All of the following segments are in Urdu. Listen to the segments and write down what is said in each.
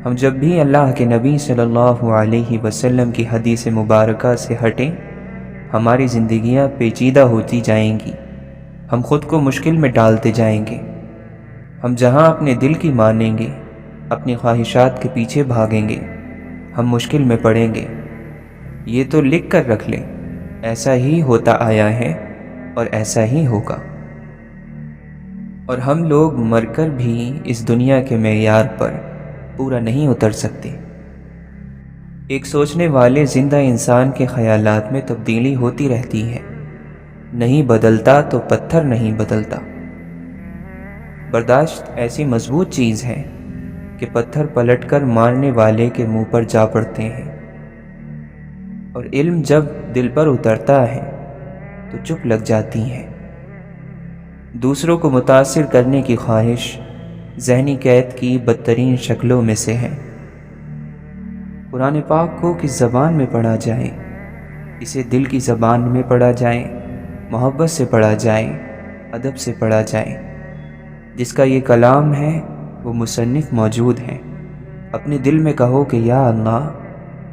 ہم جب بھی اللہ کے نبی صلی اللہ علیہ وسلم کی حدیث مبارکہ سے ہٹیں، ہماری زندگیاں پیچیدہ ہوتی جائیں گی، ہم خود کو مشکل میں ڈالتے جائیں گے۔ ہم جہاں اپنے دل کی مانیں گے، اپنی خواہشات کے پیچھے بھاگیں گے، ہم مشکل میں پڑیں گے۔ یہ تو لکھ کر رکھ لیں، ایسا ہی ہوتا آیا ہے اور ایسا ہی ہوگا۔ اور ہم لوگ مر کر بھی اس دنیا کے معیار پر پورا نہیں اتر سکتے۔ ایک سوچنے والے زندہ انسان کے خیالات میں تبدیلی ہوتی رہتی ہے، نہیں بدلتا تو پتھر نہیں بدلتا۔ برداشت ایسی مضبوط چیز ہے کہ پتھر پلٹ کر مارنے والے کے منہ پر جا پڑتے ہیں، اور علم جب دل پر اترتا ہے تو چپ لگ جاتی ہے۔ دوسروں کو متاثر کرنے کی خواہش ذہنی قید کی بدترین شکلوں میں سے ہے۔ قرآن پاک کو کس زبان میں پڑھا جائے؟ اسے دل کی زبان میں پڑھا جائے، محبت سے پڑھا جائے، ادب سے پڑھا جائے۔ جس کا یہ کلام ہے وہ مصنف موجود ہے۔ اپنے دل میں کہو کہ یا اللہ،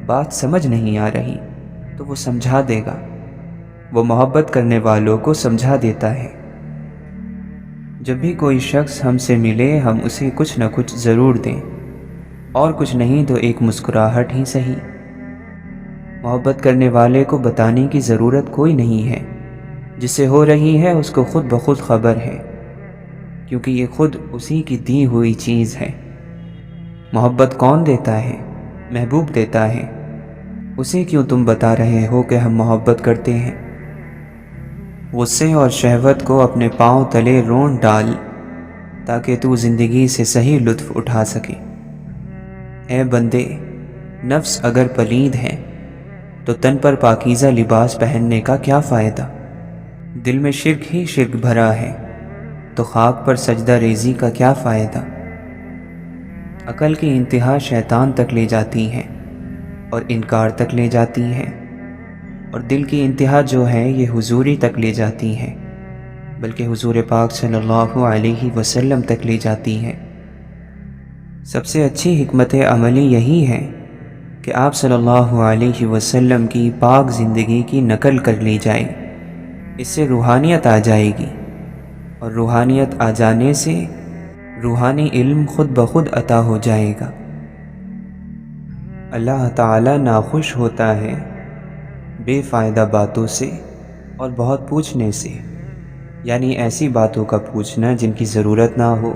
بات سمجھ نہیں آ رہی، تو وہ سمجھا دے گا۔ وہ محبت کرنے والوں کو سمجھا دیتا ہے۔ جب بھی کوئی شخص ہم سے ملے، ہم اسے کچھ نہ کچھ ضرور دیں، اور کچھ نہیں تو ایک مسکراہٹ ہی صحیح۔ محبت کرنے والے کو بتانے کی ضرورت کوئی نہیں ہے، جس سے ہو رہی ہے اس کو خود بخود خبر ہے، کیونکہ یہ خود اسی کی دی ہوئی چیز ہے۔ محبت کون دیتا ہے؟ محبوب دیتا ہے۔ اسے کیوں تم بتا رہے ہو کہ ہم محبت کرتے ہیں؟ غصے اور شہوت کو اپنے پاؤں تلے رونڈ ڈال، تاکہ تو زندگی سے صحیح لطف اٹھا سکے۔ اے بندے، نفس اگر پلید ہے تو تن پر پاکیزہ لباس پہننے کا کیا فائدہ؟ دل میں شرک ہی شرک بھرا ہے تو خاک پر سجدہ ریزی کا کیا فائدہ؟ عقل کی انتہا شیطان تک لے جاتی ہے اور انکار تک لے جاتی ہے، اور دل کی انتہا جو ہے یہ حضوری تک لے جاتی ہے، بلکہ حضور پاک صلی اللہ علیہ وسلم تک لے جاتی ہے۔ سب سے اچھی حکمت عملی یہی ہے کہ آپ صلی اللہ علیہ وسلم کی پاک زندگی کی نقل کر لی جائے۔ اس سے روحانیت آ جائے گی، اور روحانیت آ جانے سے روحانی علم خود بخود عطا ہو جائے گا۔ اللہ تعالی ناخوش ہوتا ہے بے فائدہ باتوں سے اور بہت پوچھنے سے، یعنی ایسی باتوں کا پوچھنا جن کی ضرورت نہ ہو،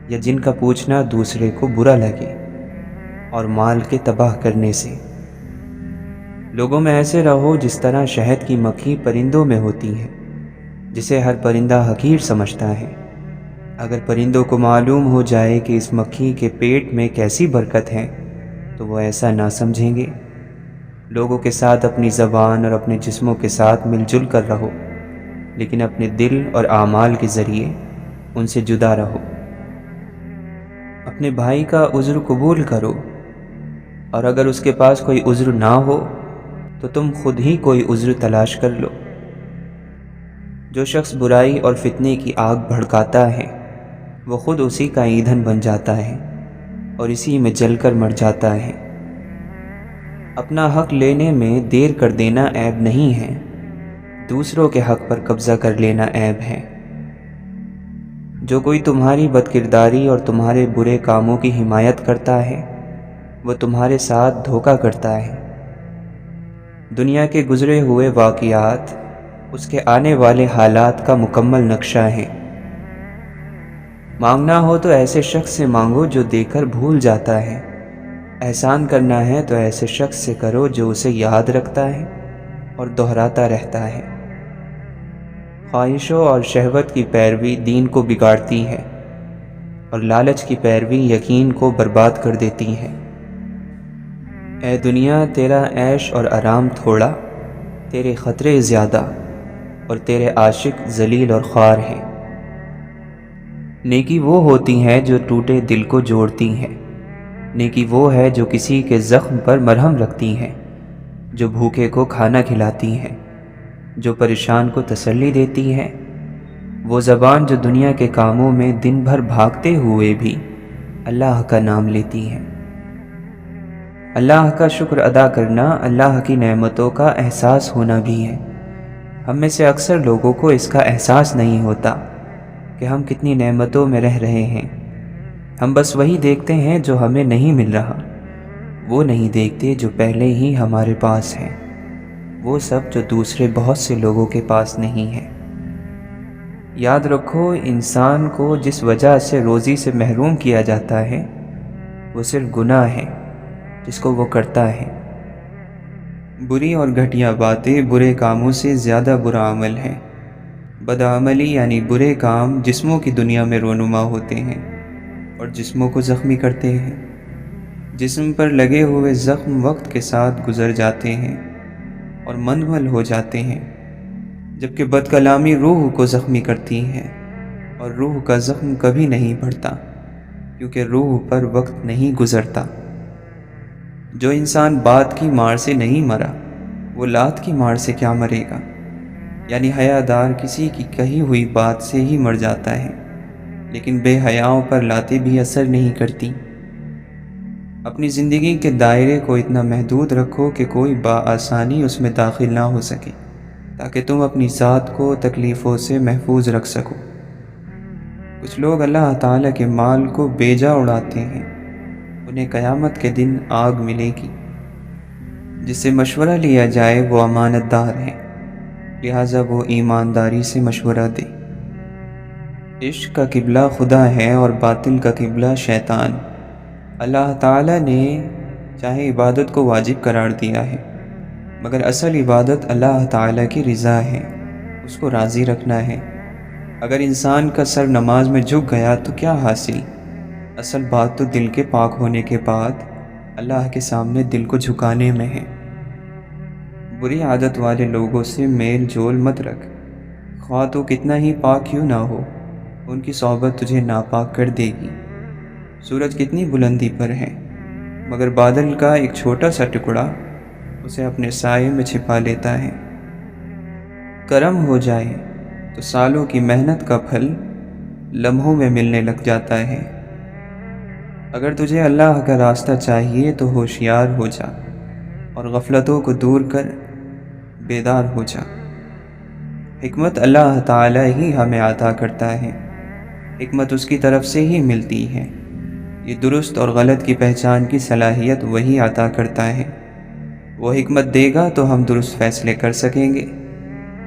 یا جن کا پوچھنا دوسرے کو برا لگے، اور مال کے تباہ کرنے سے۔ لوگوں میں ایسے رہو جس طرح شہد کی مکھی پرندوں میں ہوتی ہے، جسے ہر پرندہ حقیر سمجھتا ہے۔ اگر پرندوں کو معلوم ہو جائے کہ اس مکھی کے پیٹ میں کیسی برکت ہے تو وہ ایسا نہ سمجھیں گے۔ لوگوں کے ساتھ اپنی زبان اور اپنے جسموں کے ساتھ مل جل کر رہو، لیکن اپنے دل اور اعمال کے ذریعے ان سے جدا رہو۔ اپنے بھائی کا عذر قبول کرو، اور اگر اس کے پاس کوئی عذر نہ ہو تو تم خود ہی کوئی عذر تلاش کر لو۔ جو شخص برائی اور فتنے کی آگ بھڑکاتا ہے وہ خود اسی کا ایندھن بن جاتا ہے اور اسی میں جل کر مر جاتا ہے۔ اپنا حق لینے میں دیر کر دینا عیب نہیں ہے، دوسروں کے حق پر قبضہ کر لینا عیب ہے۔ جو کوئی تمہاری بدکرداری اور تمہارے برے کاموں کی حمایت کرتا ہے وہ تمہارے ساتھ دھوکہ کرتا ہے۔ دنیا کے گزرے ہوئے واقعات اس کے آنے والے حالات کا مکمل نقشہ ہے۔ مانگنا ہو تو ایسے شخص سے مانگو جو دے کر بھول جاتا ہے، احسان کرنا ہے تو ایسے شخص سے کرو جو اسے یاد رکھتا ہے اور دہراتا رہتا ہے۔ خواہشوں اور شہوت کی پیروی دین کو بگاڑتی ہے، اور لالچ کی پیروی یقین کو برباد کر دیتی ہے۔ اے دنیا، تیرا عیش اور آرام تھوڑا، تیرے خطرے زیادہ، اور تیرے عاشق ذلیل اور خوار ہیں۔ نیکی وہ ہوتی ہے جو ٹوٹے دل کو جوڑتی ہے، نیکی وہ ہے جو کسی کے زخم پر مرہم رکھتی ہے، جو بھوکے کو کھانا کھلاتی ہے، جو پریشان کو تسلی دیتی ہے۔ وہ زبان جو دنیا کے کاموں میں دن بھر بھاگتے ہوئے بھی اللہ کا نام لیتی ہیں۔ اللہ کا شکر ادا کرنا اللہ کی نعمتوں کا احساس ہونا بھی ہے۔ ہم میں سے اکثر لوگوں کو اس کا احساس نہیں ہوتا کہ ہم کتنی نعمتوں میں رہ رہے ہیں۔ ہم بس وہی دیکھتے ہیں جو ہمیں نہیں مل رہا، وہ نہیں دیکھتے جو پہلے ہی ہمارے پاس ہیں، وہ سب جو دوسرے بہت سے لوگوں کے پاس نہیں ہے۔ یاد رکھو، انسان کو جس وجہ سے روزی سے محروم کیا جاتا ہے وہ صرف گناہ ہے جس کو وہ کرتا ہے۔ بری اور گھٹیا باتیں برے کاموں سے زیادہ برا عمل ہے۔ بدعملی یعنی برے کام جسموں کی دنیا میں رونما ہوتے ہیں اور جسموں کو زخمی کرتے ہیں۔ جسم پر لگے ہوئے زخم وقت کے ساتھ گزر جاتے ہیں اور مندمل ہو جاتے ہیں، جبکہ بد کلامی روح کو زخمی کرتی ہے، اور روح کا زخم کبھی نہیں بڑھتا کیونکہ روح پر وقت نہیں گزرتا۔ جو انسان بات کی مار سے نہیں مرا وہ لات کی مار سے کیا مرے گا؟ یعنی حیادار کسی کی کہی ہوئی بات سے ہی مر جاتا ہے، لیکن بے حیاؤں پر لاتیں بھی اثر نہیں کرتی۔ اپنی زندگی کے دائرے کو اتنا محدود رکھو کہ کوئی بآسانی اس میں داخل نہ ہو سکے، تاکہ تم اپنی ذات کو تکلیفوں سے محفوظ رکھ سکو۔ کچھ لوگ اللہ تعالیٰ کے مال کو بیجا اڑاتے ہیں، انہیں قیامت کے دن آگ ملے گی۔ جس سے مشورہ لیا جائے وہ امانت دار ہے، لہٰذا وہ ایمانداری سے مشورہ دے۔ عشق کا قبلہ خدا ہے اور باطل کا قبلہ شیطان۔ اللہ تعالیٰ نے چاہے عبادت کو واجب قرار دیا ہے، مگر اصل عبادت اللہ تعالیٰ کی رضا ہے، اس کو راضی رکھنا ہے۔ اگر انسان کا سر نماز میں جھک گیا تو کیا حاصل؟ اصل بات تو دل کے پاک ہونے کے بعد اللہ کے سامنے دل کو جھکانے میں ہے۔ بری عادت والے لوگوں سے میل جول مت رکھ، خواہ تو کتنا ہی پاک کیوں نہ ہو، ان کی صحبت تجھے ناپاک کر دے گی۔ سورج کتنی بلندی پر ہے، مگر بادل کا ایک چھوٹا سا ٹکڑا اسے اپنے سائے میں چھپا لیتا ہے۔ کرم ہو جائے تو سالوں کی محنت کا پھل لمحوں میں ملنے لگ جاتا ہے۔ اگر تجھے اللہ کا راستہ چاہیے تو ہوشیار ہو جا اور غفلتوں کو دور کر بیدار ہو جا۔ حکمت اللہ تعالیٰ ہی ہمیں عطا کرتا ہے، حکمت اس کی طرف سے ہی ملتی ہے۔ یہ درست اور غلط کی پہچان کی صلاحیت وہی عطا کرتا ہے۔ وہ حکمت دے گا تو ہم درست فیصلے کر سکیں گے،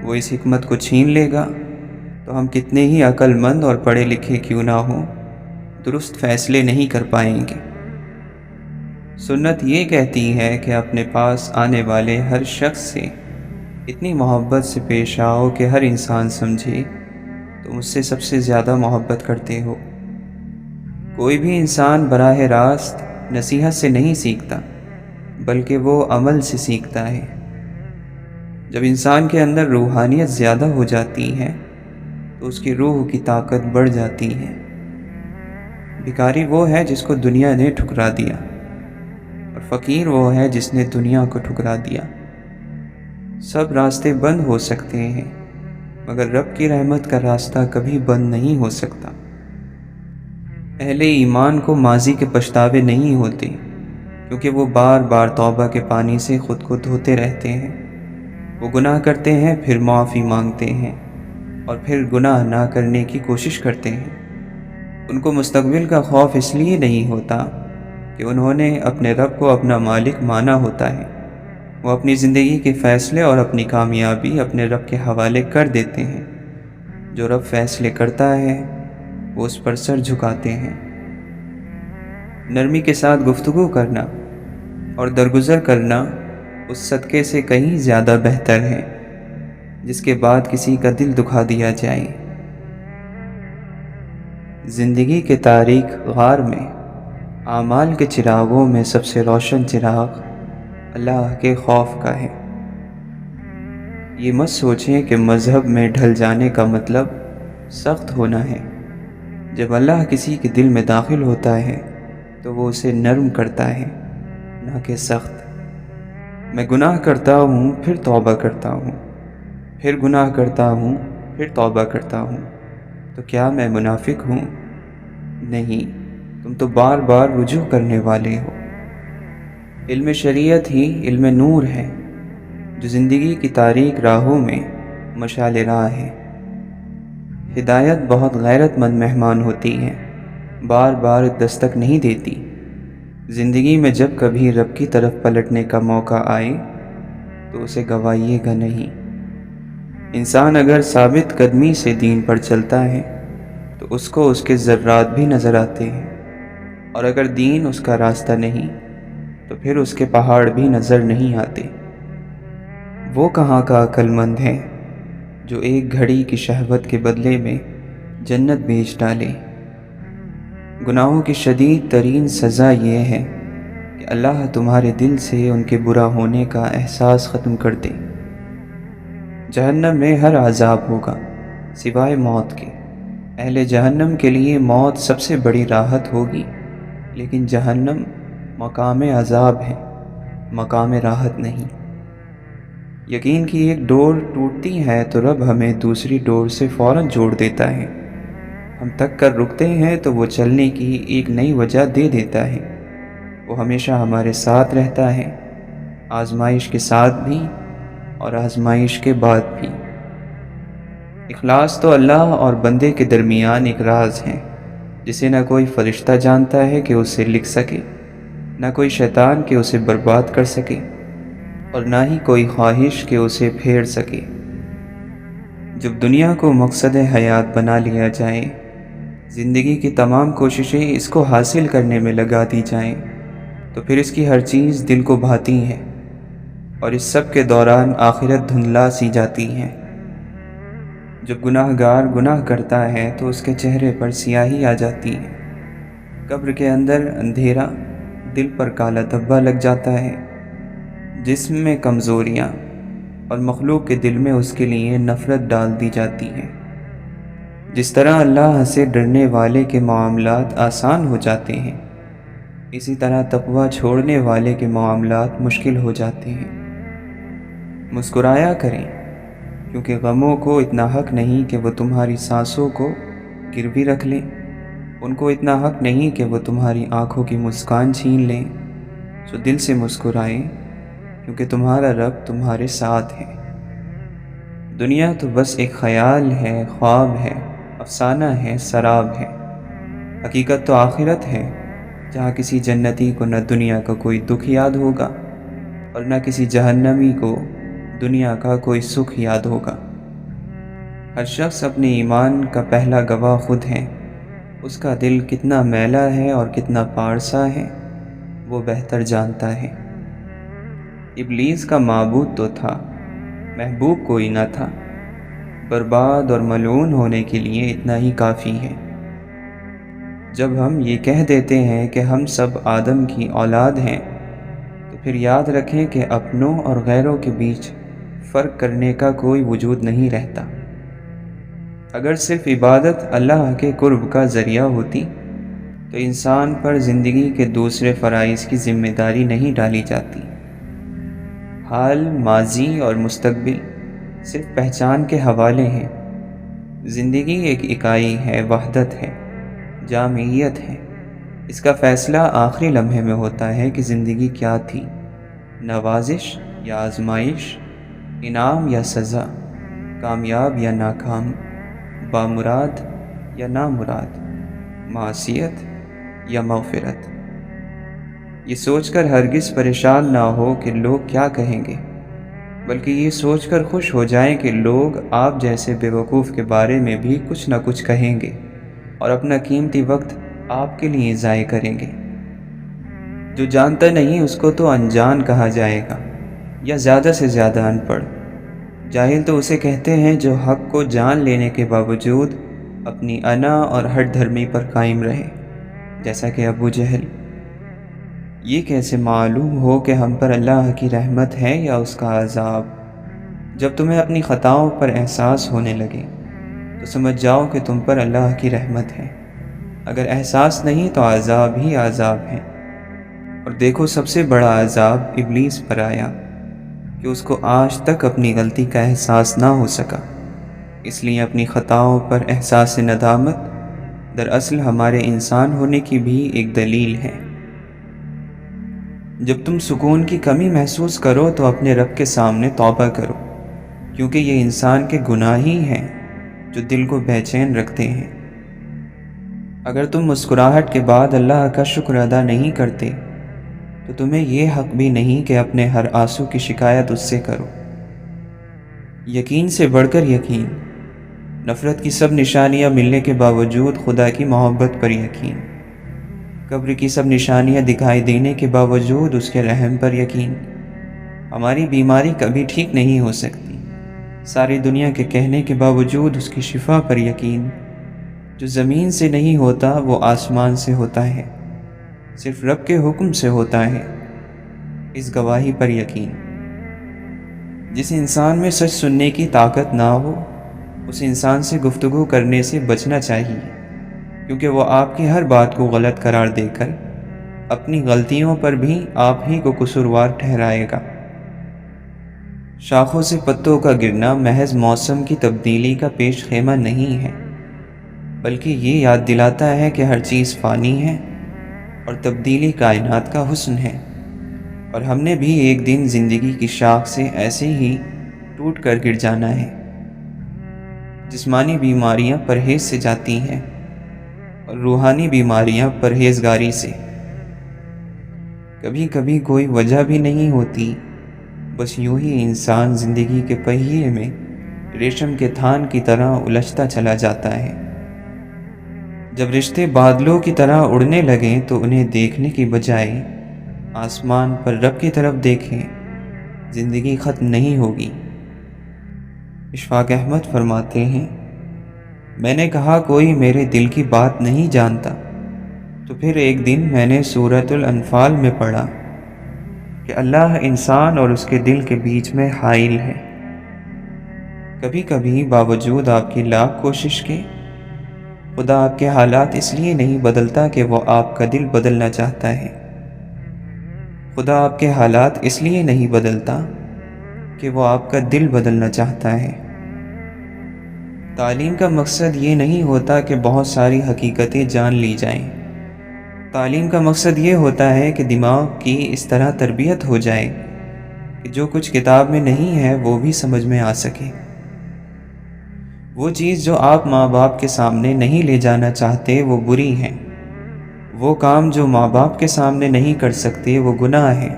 وہ اس حکمت کو چھین لے گا تو ہم کتنے ہی عقل مند اور پڑھے لکھے کیوں نہ ہوں، درست فیصلے نہیں کر پائیں گے۔ سنت یہ کہتی ہے کہ اپنے پاس آنے والے ہر شخص سے اتنی محبت سے پیش آؤ کہ ہر انسان سمجھے تم اس سے سب سے زیادہ محبت کرتے ہو۔ کوئی بھی انسان براہ راست نصیحت سے نہیں سیکھتا، بلکہ وہ عمل سے سیکھتا ہے۔ جب انسان کے اندر روحانیت زیادہ ہو جاتی ہے تو اس کی روح کی طاقت بڑھ جاتی ہے۔ بھکاری وہ ہے جس کو دنیا نے ٹھکرا دیا، اور فقیر وہ ہے جس نے دنیا کو ٹھکرا دیا۔ سب راستے بند ہو سکتے ہیں، مگر رب کی رحمت کا راستہ کبھی بند نہیں ہو سکتا۔ اہل ایمان کو ماضی کے پچھتاوے نہیں ہوتے، کیونکہ وہ بار بار توبہ کے پانی سے خود کو دھوتے رہتے ہیں۔ وہ گناہ کرتے ہیں، پھر معافی مانگتے ہیں، اور پھر گناہ نہ کرنے کی کوشش کرتے ہیں۔ ان کو مستقبل کا خوف اس لیے نہیں ہوتا کہ انہوں نے اپنے رب کو اپنا مالک مانا ہوتا ہے۔ وہ اپنی زندگی کے فیصلے اور اپنی کامیابی اپنے رب کے حوالے کر دیتے ہیں۔ جو رب فیصلے کرتا ہے وہ اس پر سر جھکاتے ہیں۔ نرمی کے ساتھ گفتگو کرنا اور درگزر کرنا اس صدقے سے کہیں زیادہ بہتر ہے جس کے بعد کسی کا دل دکھا دیا جائے۔ زندگی کے تاریک غار میں اعمال کے چراغوں میں سب سے روشن چراغ اللہ کے خوف کا ہے۔ یہ مت سوچیں کہ مذہب میں ڈھل جانے کا مطلب سخت ہونا ہے۔ جب اللہ کسی کے دل میں داخل ہوتا ہے تو وہ اسے نرم کرتا ہے، نہ کہ سخت۔ میں گناہ کرتا ہوں پھر توبہ کرتا ہوں، پھر گناہ کرتا ہوں پھر توبہ کرتا ہوں، تو کیا میں منافق ہوں؟ نہیں، تم تو بار بار رجوع کرنے والے ہو۔ علم شریعت ہی علم نور ہے جو زندگی کی تاریک راہوں میں مشعل راہ ہے۔ ہدایت بہت غیرت مند مہمان ہوتی ہے، بار بار دستک نہیں دیتی۔ زندگی میں جب کبھی رب کی طرف پلٹنے کا موقع آئے تو اسے گوائیے گا نہیں۔ انسان اگر ثابت قدمی سے دین پر چلتا ہے تو اس کو اس کے ذرات بھی نظر آتے ہیں، اور اگر دین اس کا راستہ نہیں تو پھر اس کے پہاڑ بھی نظر نہیں آتے۔ وہ کہاں کا عقل مند ہے جو ایک گھڑی کی شہوت کے بدلے میں جنت بیچ ڈالے۔ گناہوں کی شدید ترین سزا یہ ہے کہ اللہ تمہارے دل سے ان کے برا ہونے کا احساس ختم کر دے۔ جہنم میں ہر عذاب ہوگا سوائے موت کے۔ اہل جہنم کے لیے موت سب سے بڑی راحت ہوگی، لیکن جہنم مقام عذاب ہے، مقام راحت نہیں۔ یقین کی ایک ڈور ٹوٹتی ہے تو رب ہمیں دوسری ڈور سے فوراً جوڑ دیتا ہے۔ ہم تھک کر رکتے ہیں تو وہ چلنے کی ایک نئی وجہ دے دیتا ہے۔ وہ ہمیشہ ہمارے ساتھ رہتا ہے، آزمائش کے ساتھ بھی اور آزمائش کے بعد بھی۔ اخلاص تو اللہ اور بندے کے درمیان ایک راز ہے جسے نہ کوئی فرشتہ جانتا ہے کہ اسے لکھ سکے، نہ کوئی شیطان کہ اسے برباد کر سکے، اور نہ ہی کوئی خواہش کہ اسے پھیر سکے۔ جب دنیا کو مقصد حیات بنا لیا جائے، زندگی کی تمام کوششیں اس کو حاصل کرنے میں لگا دی جائیں، تو پھر اس کی ہر چیز دل کو بھاتی ہے، اور اس سب کے دوران آخرت دھندلا سی جاتی ہے۔ جب گناہ گار گناہ کرتا ہے تو اس کے چہرے پر سیاہی آ جاتی ہے، قبر کے اندر اندھیرا، دل پر کالا دھبا لگ جاتا ہے، جسم میں کمزوریاں، اور مخلوق کے دل میں اس کے لیے نفرت ڈال دی جاتی ہے۔ جس طرح اللہ سے ڈرنے والے کے معاملات آسان ہو جاتے ہیں، اسی طرح تقویٰ چھوڑنے والے کے معاملات مشکل ہو جاتے ہیں۔ مسکرایا کریں، کیونکہ غموں کو اتنا حق نہیں کہ وہ تمہاری سانسوں کو گروی رکھ لیں، ان کو اتنا حق نہیں کہ وہ تمہاری آنکھوں کی مسکان چھین لیں۔ سو دل سے مسکرائیں، کیونکہ تمہارا رب تمہارے ساتھ ہے۔ دنیا تو بس ایک خیال ہے، خواب ہے، افسانہ ہے، سراب ہے۔ حقیقت تو آخرت ہے، جہاں کسی جنتی کو نہ دنیا کا کوئی دکھ یاد ہوگا اور نہ کسی جہنمی کو دنیا کا کوئی سکھ یاد ہوگا۔ ہر شخص اپنے ایمان کا پہلا گواہ خود ہے۔ اس کا دل کتنا میلا ہے اور کتنا پارسا ہے، وہ بہتر جانتا ہے۔ ابلیس کا معبود تو تھا، محبوب کوئی نہ تھا۔ برباد اور ملعون ہونے کے لیے اتنا ہی کافی ہے۔ جب ہم یہ کہہ دیتے ہیں کہ ہم سب آدم کی اولاد ہیں، تو پھر یاد رکھیں کہ اپنوں اور غیروں کے بیچ فرق کرنے کا کوئی وجود نہیں رہتا۔ اگر صرف عبادت اللہ کے قرب کا ذریعہ ہوتی تو انسان پر زندگی کے دوسرے فرائض کی ذمہ داری نہیں ڈالی جاتی۔ حال، ماضی اور مستقبل صرف پہچان کے حوالے ہیں۔ زندگی ایک اکائی ہے، وحدت ہے، جامعیت ہے۔ اس کا فیصلہ آخری لمحے میں ہوتا ہے کہ زندگی کیا تھی، نوازش یا آزمائش، انعام یا سزا، کامیاب یا ناکام، بامراد یا نامراد، معصیت یا مغفرت۔ یہ سوچ کر ہرگز پریشان نہ ہو کہ لوگ کیا کہیں گے، بلکہ یہ سوچ کر خوش ہو جائیں کہ لوگ آپ جیسے بے وقوف کے بارے میں بھی کچھ نہ کچھ کہیں گے اور اپنا قیمتی وقت آپ کے لیے ضائع کریں گے۔ جو جانتا نہیں اس کو تو انجان کہا جائے گا، یا زیادہ سے زیادہ ان پڑھ۔ جاہل تو اسے کہتے ہیں جو حق کو جان لینے کے باوجود اپنی انا اور ہٹ دھرمی پر قائم رہے، جیسا کہ ابو جہل۔ یہ کیسے معلوم ہو کہ ہم پر اللہ کی رحمت ہے یا اس کا عذاب؟ جب تمہیں اپنی خطاؤں پر احساس ہونے لگے تو سمجھ جاؤ کہ تم پر اللہ کی رحمت ہے۔ اگر احساس نہیں تو عذاب ہی عذاب ہے۔ اور دیکھو سب سے بڑا عذاب ابلیس پر آیا کہ اس کو آج تک اپنی غلطی کا احساس نہ ہو سکا، اس لیے اپنی خطاؤں پر احساس ندامت دراصل ہمارے انسان ہونے کی بھی ایک دلیل ہے۔ جب تم سکون کی کمی محسوس کرو تو اپنے رب کے سامنے توبہ کرو، کیونکہ یہ انسان کے گناہ ہی ہیں جو دل کو بے چین رکھتے ہیں۔ اگر تم مسکراہٹ کے بعد اللہ کا شکر ادا نہیں کرتے تو تمہیں یہ حق بھی نہیں کہ اپنے ہر آنسو کی شکایت اس سے کرو۔ یقین سے بڑھ کر یقین، نفرت کی سب نشانیاں ملنے کے باوجود خدا کی محبت پر یقین، قبر کی سب نشانیاں دکھائی دینے کے باوجود اس کے رحم پر یقین۔ ہماری بیماری کبھی ٹھیک نہیں ہو سکتی، ساری دنیا کے کہنے کے باوجود اس کی شفا پر یقین۔ جو زمین سے نہیں ہوتا وہ آسمان سے ہوتا ہے، صرف رب کے حکم سے ہوتا ہے، اس گواہی پر یقین۔ جس انسان میں سچ سننے کی طاقت نہ ہو اس انسان سے گفتگو کرنے سے بچنا چاہیے، کیونکہ وہ آپ کی ہر بات کو غلط قرار دے کر اپنی غلطیوں پر بھی آپ ہی کو قصوروار ٹھہرائے گا۔ شاخوں سے پتوں کا گرنا محض موسم کی تبدیلی کا پیش خیمہ نہیں ہے، بلکہ یہ یاد دلاتا ہے کہ ہر چیز فانی ہے اور تبدیلی کائنات کا حسن ہے، اور ہم نے بھی ایک دن زندگی کی شاخ سے ایسے ہی ٹوٹ کر گر جانا ہے۔ جسمانی بیماریاں پرہیز سے جاتی ہیں اور روحانی بیماریاں پرہیزگاری سے۔ کبھی کبھی کوئی وجہ بھی نہیں ہوتی، بس یوں ہی انسان زندگی کے پہیے میں ریشم کے تھان کی طرح الجھتا چلا جاتا ہے۔ جب رشتے بادلوں کی طرح اڑنے لگیں تو انہیں دیکھنے کی بجائے آسمان پر رب کی طرف دیکھیں، زندگی ختم نہیں ہوگی۔ اشفاق احمد فرماتے ہیں، میں نے کہا کوئی میرے دل کی بات نہیں جانتا، تو پھر ایک دن میں نے سورۃ الانفال میں پڑھا کہ اللہ انسان اور اس کے دل کے بیچ میں حائل ہے۔ کبھی کبھی باوجود آپ کی لاکھ کوشش کے خدا آپ کے حالات اس لیے نہیں بدلتا کہ وہ آپ کا دل بدلنا چاہتا ہے۔ خدا آپ کے حالات اس لیے نہیں بدلتا کہ وہ آپ کا دل بدلنا چاہتا ہے۔ تعلیم کا مقصد یہ نہیں ہوتا کہ بہت ساری حقیقتیں جان لی جائیں، تعلیم کا مقصد یہ ہوتا ہے کہ دماغ کی اس طرح تربیت ہو جائے کہ جو کچھ کتاب میں نہیں ہے وہ بھی سمجھ میں آ سکے۔ وہ چیز جو آپ ماں باپ کے سامنے نہیں لے جانا چاہتے وہ بری ہیں، وہ کام جو ماں باپ کے سامنے نہیں کر سکتے وہ گناہ ہے،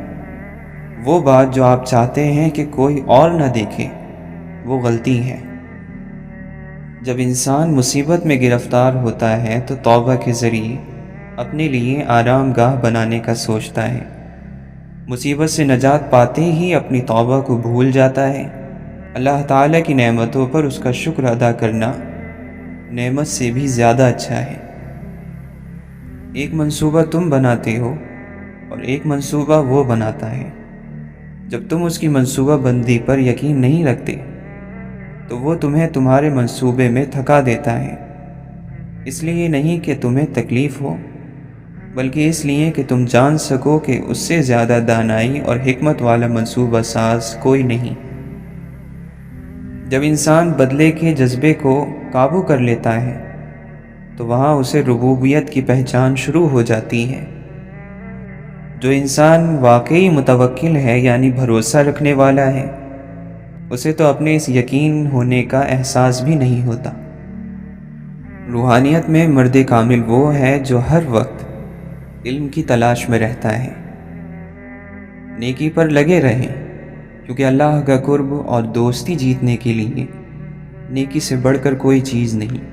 وہ بات جو آپ چاہتے ہیں کہ کوئی اور نہ دیکھے وہ غلطی ہے۔ جب انسان مصیبت میں گرفتار ہوتا ہے تو توبہ کے ذریعے اپنے لیے آرام گاہ بنانے کا سوچتا ہے، مصیبت سے نجات پاتے ہی اپنی توبہ کو بھول جاتا ہے۔ اللہ تعالیٰ کی نعمتوں پر اس کا شکر ادا کرنا نعمت سے بھی زیادہ اچھا ہے۔ ایک منصوبہ تم بناتے ہو اور ایک منصوبہ وہ بناتا ہے۔ جب تم اس کی منصوبہ بندی پر یقین نہیں رکھتے تو وہ تمہیں تمہارے منصوبے میں تھکا دیتا ہے، اس لیے نہیں کہ تمہیں تکلیف ہو، بلکہ اس لیے کہ تم جان سکو کہ اس سے زیادہ دانائی اور حکمت والا منصوبہ ساز کوئی نہیں۔ جب انسان بدلے کے جذبے کو قابو کر لیتا ہے تو وہاں اسے ربوبیت کی پہچان شروع ہو جاتی ہے۔ جو انسان واقعی متوکل ہے یعنی بھروسہ رکھنے والا ہے، اسے تو اپنے اس یقین ہونے کا احساس بھی نہیں ہوتا۔ روحانیت میں مرد کامل وہ ہے جو ہر وقت علم کی تلاش میں رہتا ہے۔ نیکی پر لگے رہیں، کیونکہ اللہ کا قرب اور دوستی جیتنے کے لیے نیکی سے بڑھ کر کوئی چیز نہیں۔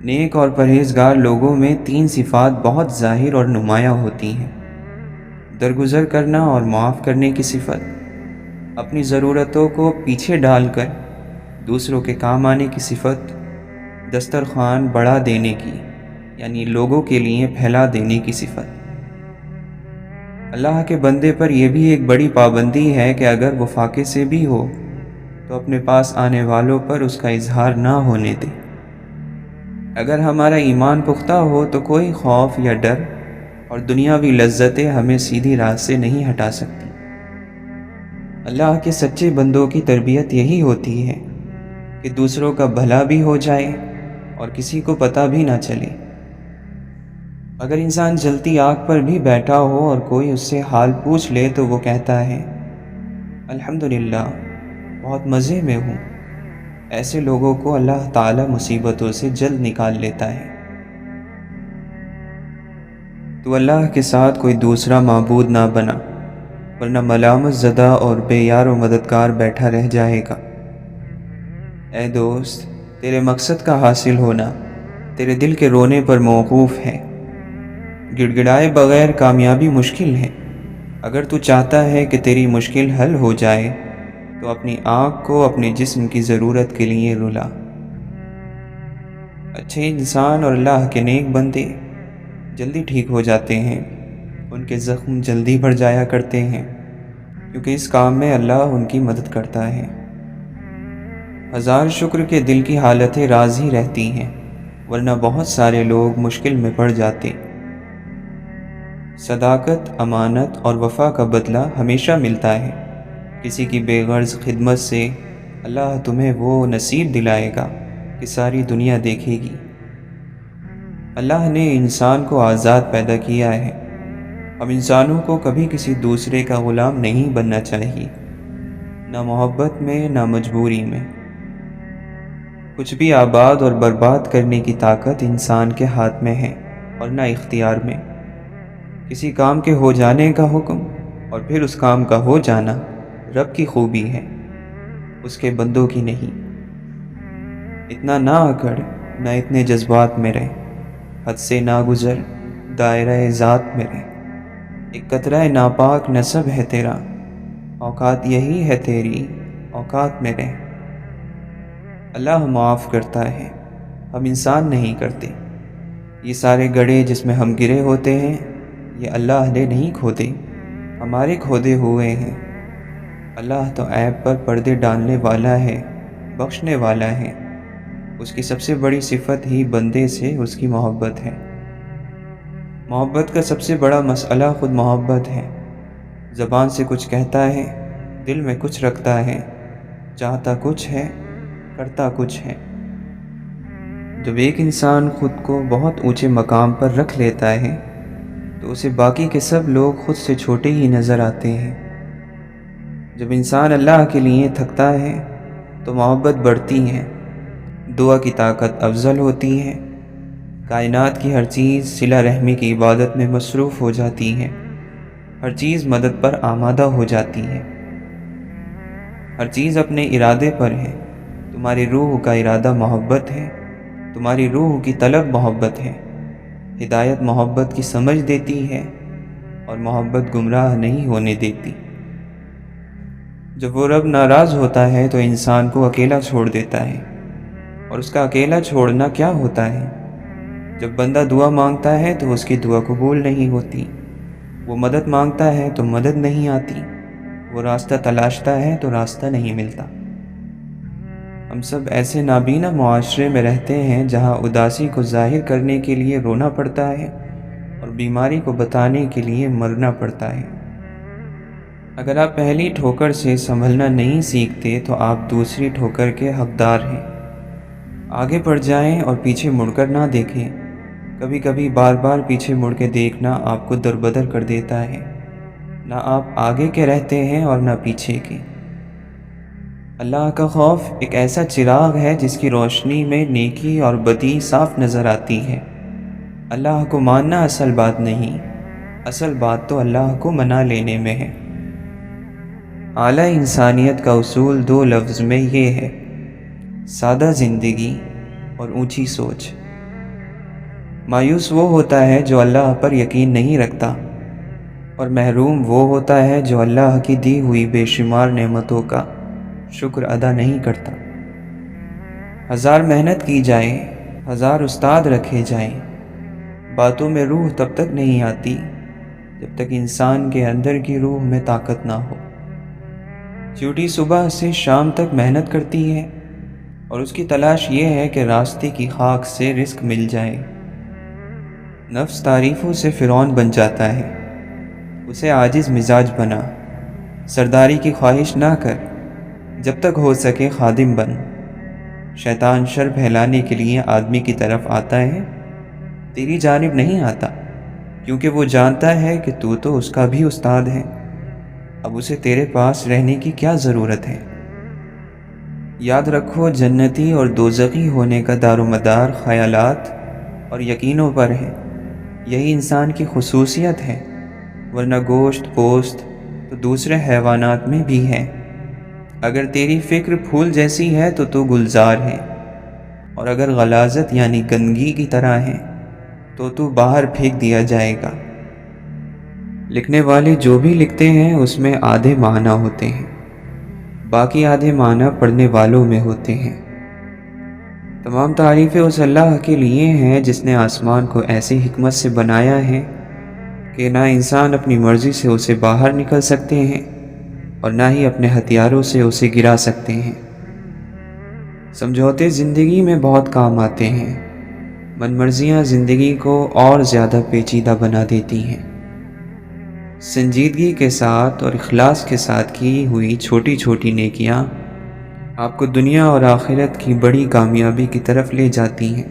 نیک اور پرہیزگار لوگوں میں 3 صفات بہت ظاہر اور نمایاں ہوتی ہیں: درگزر کرنا اور معاف کرنے کی صفت، اپنی ضرورتوں کو پیچھے ڈال کر دوسروں کے کام آنے کی صفت، دسترخوان بڑھا دینے کی یعنی لوگوں کے لیے پھیلا دینے کی صفت۔ اللہ کے بندے پر یہ بھی ایک بڑی پابندی ہے کہ اگر وہ فاقے سے بھی ہو تو اپنے پاس آنے والوں پر اس کا اظہار نہ ہونے دے۔ اگر ہمارا ایمان پختہ ہو تو کوئی خوف یا ڈر اور دنیاوی لذتیں ہمیں سیدھی راہ سے نہیں ہٹا سکتی۔ اللہ کے سچے بندوں کی تربیت یہی ہوتی ہے کہ دوسروں کا بھلا بھی ہو جائے اور کسی کو پتہ بھی نہ چلے۔ اگر انسان جلتی آگ پر بھی بیٹھا ہو اور کوئی اس سے حال پوچھ لے تو وہ کہتا ہے الحمدللہ، بہت مزے میں ہوں۔ ایسے لوگوں کو اللہ تعالی مصیبتوں سے جلد نکال لیتا ہے۔ تو اللہ کے ساتھ کوئی دوسرا معبود نہ بنا، ورنہ ملامت زدہ اور بے یار و مددگار بیٹھا رہ جائے گا۔ اے دوست، تیرے مقصد کا حاصل ہونا تیرے دل کے رونے پر موقوف ہے۔ گڑ گڑائے بغیر کامیابی مشکل ہے۔ اگر تو چاہتا ہے کہ تیری مشکل حل ہو جائے تو اپنی آنکھ کو اپنے جسم کی ضرورت کے لیے رلا۔ اچھے انسان اور اللہ کے نیک بندے جلدی ٹھیک ہو جاتے ہیں، ان کے زخم جلدی بڑھ جایا کرتے ہیں، کیونکہ اس کام میں اللہ ان کی مدد کرتا ہے۔ ہزار شکر کے دل کی حالتیں راضی رہتی ہیں، ورنہ بہت سارے لوگ مشکل میں پڑ جاتے۔ صداقت، امانت اور وفا کا بدلہ ہمیشہ ملتا ہے۔ کسی کی بے غرض خدمت سے اللہ تمہیں وہ نصیب دلائے گا کہ ساری دنیا دیکھے گی۔ اللہ نے انسان کو آزاد پیدا کیا ہے۔ ہم انسانوں کو کبھی کسی دوسرے کا غلام نہیں بننا چاہیے، نہ محبت میں نہ مجبوری میں۔ کچھ بھی آباد اور برباد کرنے کی طاقت انسان کے ہاتھ میں ہے اور نہ اختیار میں۔ کسی کام کے ہو جانے کا حکم اور پھر اس کام کا ہو جانا رب کی خوبی ہے، اس کے بندوں کی نہیں۔ اتنا نہ اکڑ، نہ اتنے جذبات میں رہ، حد سے نہ گزر، دائرہ ذات میں رہ۔ ایک قطرہ ناپاک نسب ہے تیرا، اوقات یہی ہے تیری، اوقات میں رہ۔ اللہ معاف کرتا ہے، ہم انسان نہیں کرتے۔ یہ سارے گڑھے جس میں ہم گرے ہوتے ہیں یہ اللہ نے نہیں کھودے، ہمارے کھودے ہوئے ہیں۔ اللہ تو عیب پر پردے ڈالنے والا ہے، بخشنے والا ہے۔ اس کی سب سے بڑی صفت ہی بندے سے اس کی محبت ہے۔ محبت کا سب سے بڑا مسئلہ خود محبت ہے۔ زبان سے کچھ کہتا ہے، دل میں کچھ رکھتا ہے، چاہتا کچھ ہے، کرتا کچھ ہے۔ جب ایک انسان خود کو بہت اونچے مقام پر رکھ لیتا ہے تو اسے باقی کے سب لوگ خود سے چھوٹے ہی نظر آتے ہیں۔ جب انسان اللہ کے لیے تھکتا ہے تو محبت بڑھتی ہے، دعا کی طاقت افضل ہوتی ہے، کائنات کی ہر چیز صلہ رحمی کی عبادت میں مصروف ہو جاتی ہے، ہر چیز مدد پر آمادہ ہو جاتی ہے، ہر چیز اپنے ارادے پر ہے۔ تمہاری روح کا ارادہ محبت ہے، تمہاری روح کی طلب محبت ہے۔ ہدایت محبت کی سمجھ دیتی ہے اور محبت گمراہ نہیں ہونے دیتی۔ جب وہ رب ناراض ہوتا ہے تو انسان کو اکیلا چھوڑ دیتا ہے، اور اس کا اکیلا چھوڑنا کیا ہوتا ہے؟ جب بندہ دعا مانگتا ہے تو اس کی دعا قبول نہیں ہوتی، وہ مدد مانگتا ہے تو مدد نہیں آتی، وہ راستہ تلاشتا ہے تو راستہ نہیں ملتا۔ ہم سب ایسے نابینا معاشرے میں رہتے ہیں جہاں اداسی کو ظاہر کرنے کے لیے رونا پڑتا ہے اور بیماری کو بتانے کے لیے مرنا پڑتا ہے۔ اگر آپ پہلی ٹھوکر سے سنبھلنا نہیں سیکھتے تو آپ دوسری ٹھوکر کے حقدار ہیں۔ آگے بڑھ جائیں اور پیچھے مڑ کر نہ دیکھیں۔ کبھی کبھی بار بار پیچھے مڑ کے دیکھنا آپ کو دربدر کر دیتا ہے۔ نہ آپ آگے کے رہتے ہیں اور نہ پیچھے کے۔ اللہ کا خوف ایک ایسا چراغ ہے جس کی روشنی میں نیکی اور بدی صاف نظر آتی ہے۔ اللہ کو ماننا اصل بات نہیں، اصل بات تو اللہ کو منا لینے میں ہے۔ اعلیٰ انسانیت کا اصول دو لفظ میں یہ ہے: سادہ زندگی اور اونچی سوچ۔ مایوس وہ ہوتا ہے جو اللہ پر یقین نہیں رکھتا، اور محروم وہ ہوتا ہے جو اللہ کی دی ہوئی بے شمار نعمتوں کا شکر ادا نہیں کرتا۔ ہزار محنت کی جائے، ہزار استاد رکھے جائیں، باتوں میں روح تب تک نہیں آتی جب تک انسان کے اندر کی روح میں طاقت نہ ہو۔ چیونٹی صبح سے شام تک محنت کرتی ہے اور اس کی تلاش یہ ہے کہ راستے کی خاک سے رزق مل جائے۔ نفس تعریفوں سے فرعون بن جاتا ہے، اسے عاجز مزاج بنا۔ سرداری کی خواہش نہ کر، جب تک ہو سکے خادم بن۔ شیطان شر پھیلانے کے لیے آدمی کی طرف آتا ہے، تیری جانب نہیں آتا، کیونکہ وہ جانتا ہے کہ تو اس کا بھی استاد ہے، اب اسے تیرے پاس رہنے کی کیا ضرورت ہے۔ یاد رکھو، جنتی اور دوزخی ہونے کا دار و مدار خیالات اور یقینوں پر ہے۔ یہی انسان کی خصوصیت ہے، ورنہ گوشت پوست تو دوسرے حیوانات میں بھی ہے۔ اگر تیری فکر پھول جیسی ہے تو گلزار ہے، اور اگر غلاظت یعنی گندگی کی طرح ہے تو باہر پھینک دیا جائے گا۔ لکھنے والے جو بھی لکھتے ہیں اس میں آدھے معنی ہوتے ہیں، باقی آدھے معنی پڑھنے والوں میں ہوتے ہیں۔ تمام تعریفیں اس اللہ کے لیے ہیں جس نے آسمان کو ایسی حکمت سے بنایا ہے کہ نہ انسان اپنی مرضی سے اسے باہر نکل سکتے ہیں اور نہ ہی اپنے ہتھیاروں سے اسے گرا سکتے ہیں۔ سمجھوتے زندگی میں بہت کام آتے ہیں، من مرضیاں زندگی کو اور زیادہ پیچیدہ بنا دیتی ہیں۔ سنجیدگی کے ساتھ اور اخلاص کے ساتھ کی ہوئی چھوٹی چھوٹی نیکیاں آپ کو دنیا اور آخرت کی بڑی کامیابی کی طرف لے جاتی ہیں۔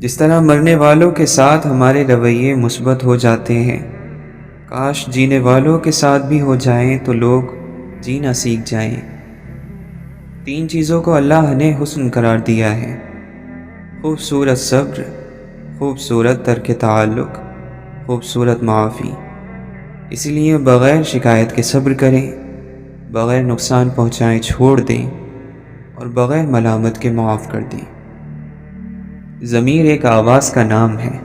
جس طرح مرنے والوں کے ساتھ ہمارے رویے مثبت ہو جاتے ہیں، کاش جینے والوں کے ساتھ بھی ہو جائیں تو لوگ جینا سیکھ جائیں۔ 3 چیزوں کو اللہ نے حسن قرار دیا ہے: خوبصورت صبر، خوبصورت ترک تعلق، خوبصورت معافی۔ اس لیے بغیر شکایت کے صبر کریں، بغیر نقصان پہنچائے چھوڑ دیں، اور بغیر ملامت کے معاف کر دیں۔ ضمیر ایک آواز کا نام ہے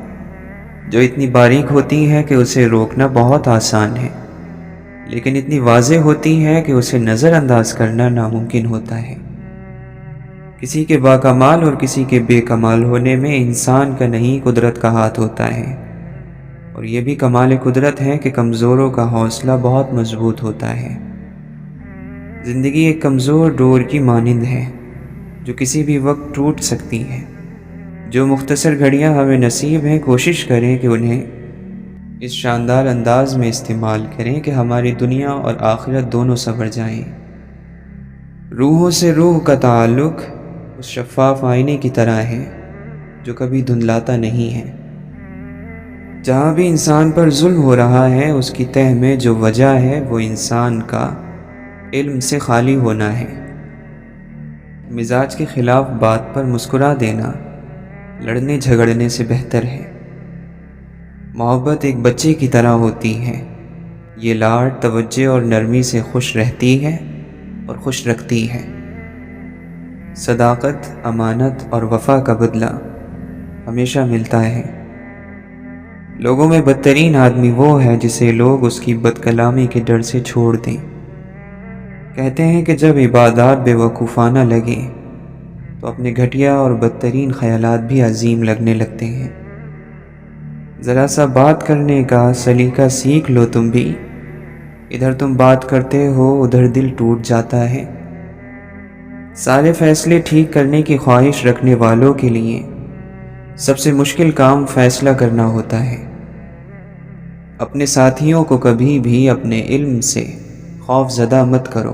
جو اتنی باریک ہوتی ہے کہ اسے روکنا بہت آسان ہے، لیکن اتنی واضح ہوتی ہے کہ اسے نظر انداز کرنا ناممکن ہوتا ہے۔ کسی کے باکمال اور کسی کے بے کمال ہونے میں انسان کا نہیں قدرت کا ہاتھ ہوتا ہے، اور یہ بھی کمال قدرت ہے کہ کمزوروں کا حوصلہ بہت مضبوط ہوتا ہے۔ زندگی ایک کمزور ڈور کی مانند ہے جو کسی بھی وقت ٹوٹ سکتی ہے۔ جو مختصر گھڑیاں ہمیں نصیب ہیں، کوشش کریں کہ انہیں اس شاندار انداز میں استعمال کریں کہ ہماری دنیا اور آخرت دونوں سنور جائیں۔ روحوں سے روح کا تعلق اس شفاف آئینے کی طرح ہے جو کبھی دھندلاتا نہیں ہے۔ جہاں بھی انسان پر ظلم ہو رہا ہے، اس کی تہہ میں جو وجہ ہے وہ انسان کا علم سے خالی ہونا ہے۔ مزاج کے خلاف بات پر مسکرا دینا لڑنے جھگڑنے سے بہتر ہے۔ محبت ایک بچے کی طرح ہوتی ہے، یہ لاڈ، توجہ اور نرمی سے خوش رہتی ہے اور خوش رکھتی ہے۔ صداقت، امانت اور وفا کا بدلہ ہمیشہ ملتا ہے۔ لوگوں میں بدترین آدمی وہ ہے جسے لوگ اس کی بد کلامی کے ڈر سے چھوڑ دیں۔ کہتے ہیں کہ جب عبادات بے وقوفانہ لگیں تو اپنے گھٹیا اور بدترین خیالات بھی عظیم لگنے لگتے ہیں۔ ذرا سا بات کرنے کا سلیقہ سیکھ لو تم بھی، ادھر تم بات کرتے ہو ادھر دل ٹوٹ جاتا ہے۔ سارے فیصلے ٹھیک کرنے کی خواہش رکھنے والوں کے لیے سب سے مشکل کام فیصلہ کرنا ہوتا ہے۔ اپنے ساتھیوں کو کبھی بھی اپنے علم سے خوف زدہ مت کرو۔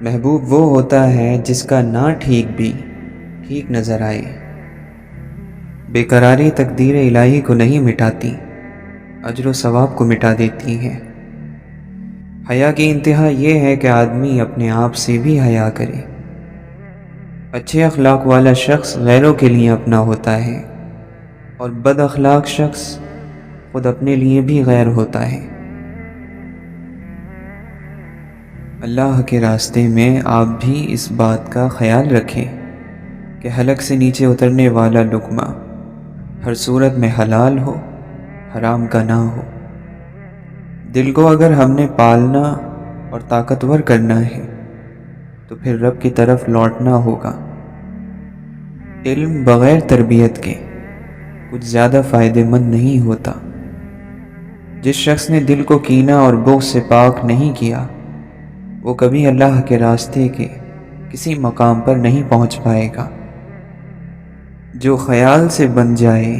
محبوب وہ ہوتا ہے جس کا نہ ٹھیک بھی ٹھیک نظر آئے۔ بے قراری تقدیر الہی کو نہیں مٹاتی، اجر و ثواب کو مٹا دیتی ہے۔ حیا کی انتہا یہ ہے کہ آدمی اپنے آپ سے بھی حیا کرے۔ اچھے اخلاق والا شخص غیروں کے لیے اپنا ہوتا ہے، اور بد اخلاق شخص خود اپنے لیے بھی غیر ہوتا ہے۔ اللہ کے راستے میں آپ بھی اس بات کا خیال رکھیں کہ حلق سے نیچے اترنے والا لقمہ ہر صورت میں حلال ہو، حرام کا نہ ہو۔ دل کو اگر ہم نے پالنا اور طاقتور کرنا ہے تو پھر رب کی طرف لوٹنا ہوگا۔ علم بغیر تربیت کے کچھ زیادہ فائدہ مند نہیں ہوتا۔ جس شخص نے دل کو کینہ اور بغض سے پاک نہیں کیا، وہ کبھی اللہ کے راستے کے کسی مقام پر نہیں پہنچ پائے گا۔ جو خیال سے بن جائے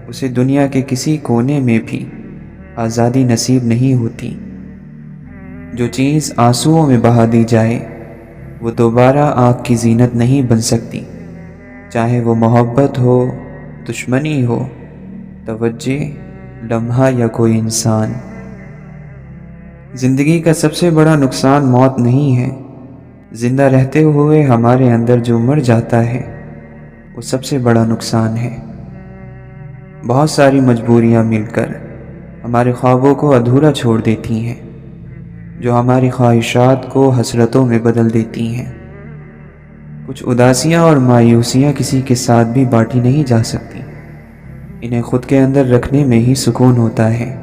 اسے دنیا کے کسی کونے میں بھی آزادی نصیب نہیں ہوتی۔ جو چیز آنسوؤں میں بہا دی جائے وہ دوبارہ آنکھ کی زینت نہیں بن سکتی، چاہے وہ محبت ہو، دشمنی ہو، توجہ، لمحہ یا کوئی انسان۔ زندگی کا سب سے بڑا نقصان موت نہیں ہے، زندہ رہتے ہوئے ہمارے اندر جو مر جاتا ہے وہ سب سے بڑا نقصان ہے۔ بہت ساری مجبوریاں مل کر ہمارے خوابوں کو ادھورا چھوڑ دیتی ہیں، جو ہماری خواہشات کو حسرتوں میں بدل دیتی ہیں۔ کچھ اداسیاں اور مایوسیاں کسی کے ساتھ بھی بانٹی نہیں جا سکتی، انہیں خود کے اندر رکھنے میں ہی سکون ہوتا ہے۔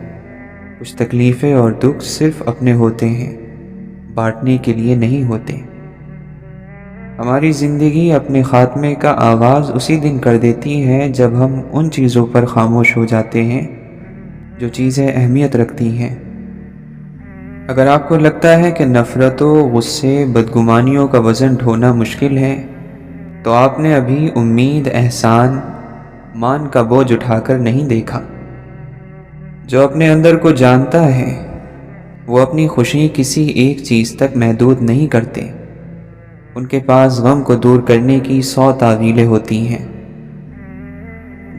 کچھ تکلیفیں اور دکھ صرف اپنے ہوتے ہیں، بانٹنے کے لیے نہیں ہوتے۔ ہماری زندگی اپنے خاتمے کا آغاز اسی دن کر دیتی ہے جب ہم ان چیزوں پر خاموش ہو جاتے ہیں جو چیزیں اہمیت رکھتی ہیں۔ اگر آپ کو لگتا ہے کہ نفرتوں، غصے، بدگمانیوں کا وزن ڈھونا مشکل ہے، تو آپ نے ابھی امید، احسان، مان کا بوجھ اٹھا کر نہیں دیکھا۔ جو اپنے اندر کو جانتا ہے وہ اپنی خوشی کسی ایک چیز تک محدود نہیں کرتے، ان کے پاس غم کو دور کرنے کی 100 تعویلیں ہوتی ہیں۔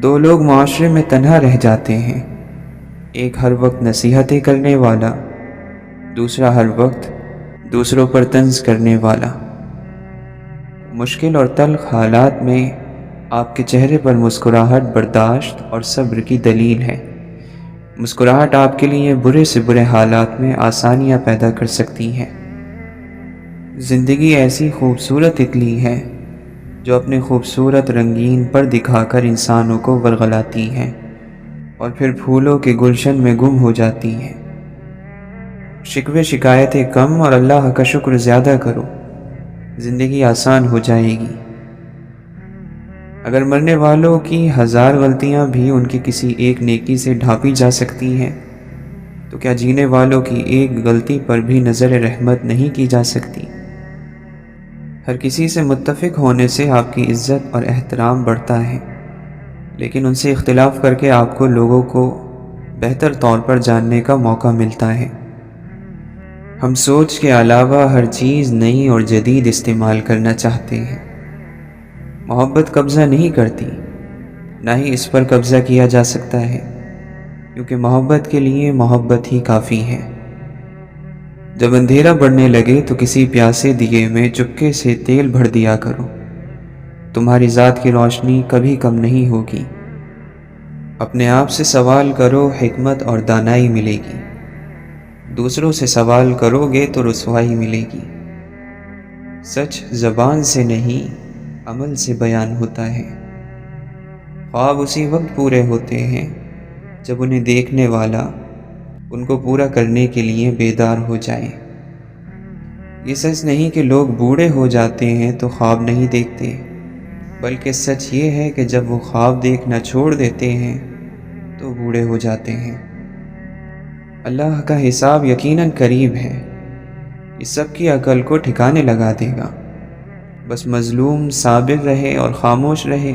دو لوگ معاشرے میں تنہا رہ جاتے ہیں، ایک ہر وقت نصیحتیں کرنے والا، دوسرا ہر وقت دوسروں پر طنز کرنے والا۔ مشکل اور تلخ حالات میں آپ کے چہرے پر مسکراہٹ برداشت اور صبر کی دلیل ہے۔ مسکراہٹ آپ کے لیے برے سے برے حالات میں آسانیاں پیدا کر سکتی ہے۔ زندگی ایسی خوبصورت تتلی ہے جو اپنے خوبصورت رنگین پر دکھا کر انسانوں کو ورغلاتی ہے اور پھر پھولوں کے گلشن میں گم ہو جاتی ہے۔ شکوے شکایتیں کم اور اللہ کا شکر زیادہ کرو، زندگی آسان ہو جائے گی۔ اگر مرنے والوں کی 1000 غلطیاں بھی ان کی کسی ایک نیکی سے ڈھانپی جا سکتی ہیں، تو کیا جینے والوں کی ایک غلطی پر بھی نظر رحمت نہیں کی جا سکتی؟ ہر کسی سے متفق ہونے سے آپ کی عزت اور احترام بڑھتا ہے، لیکن ان سے اختلاف کر کے آپ کو لوگوں کو بہتر طور پر جاننے کا موقع ملتا ہے۔ ہم سوچ کے علاوہ ہر چیز نئی اور جدید استعمال کرنا چاہتے ہیں۔ محبت قبضہ نہیں کرتی، نہ ہی اس پر قبضہ کیا جا سکتا ہے، کیونکہ محبت کے لیے محبت ہی کافی ہے۔ جب اندھیرا بڑھنے لگے تو کسی پیاسے دیے میں چپکے سے تیل بھر دیا کرو، تمہاری ذات کی روشنی کبھی کم نہیں ہوگی۔ اپنے آپ سے سوال کرو، حکمت اور دانائی ملے گی۔ دوسروں سے سوال کرو گے تو رسوائی ملے گی۔ سچ زبان سے نہیں، عمل سے بیان ہوتا ہے۔ خواب اسی وقت پورے ہوتے ہیں جب انہیں دیکھنے والا ان کو پورا کرنے کے لیے بیدار ہو جائے۔ یہ سچ نہیں کہ لوگ بوڑھے ہو جاتے ہیں تو خواب نہیں دیکھتے، بلکہ سچ یہ ہے کہ جب وہ خواب دیکھنا چھوڑ دیتے ہیں تو بوڑھے ہو جاتے ہیں۔ اللہ کا حساب یقیناً قریب ہے، یہ سب کی عقل کو ٹھکانے لگا دے گا۔ بس مظلوم صابر رہے اور خاموش رہے،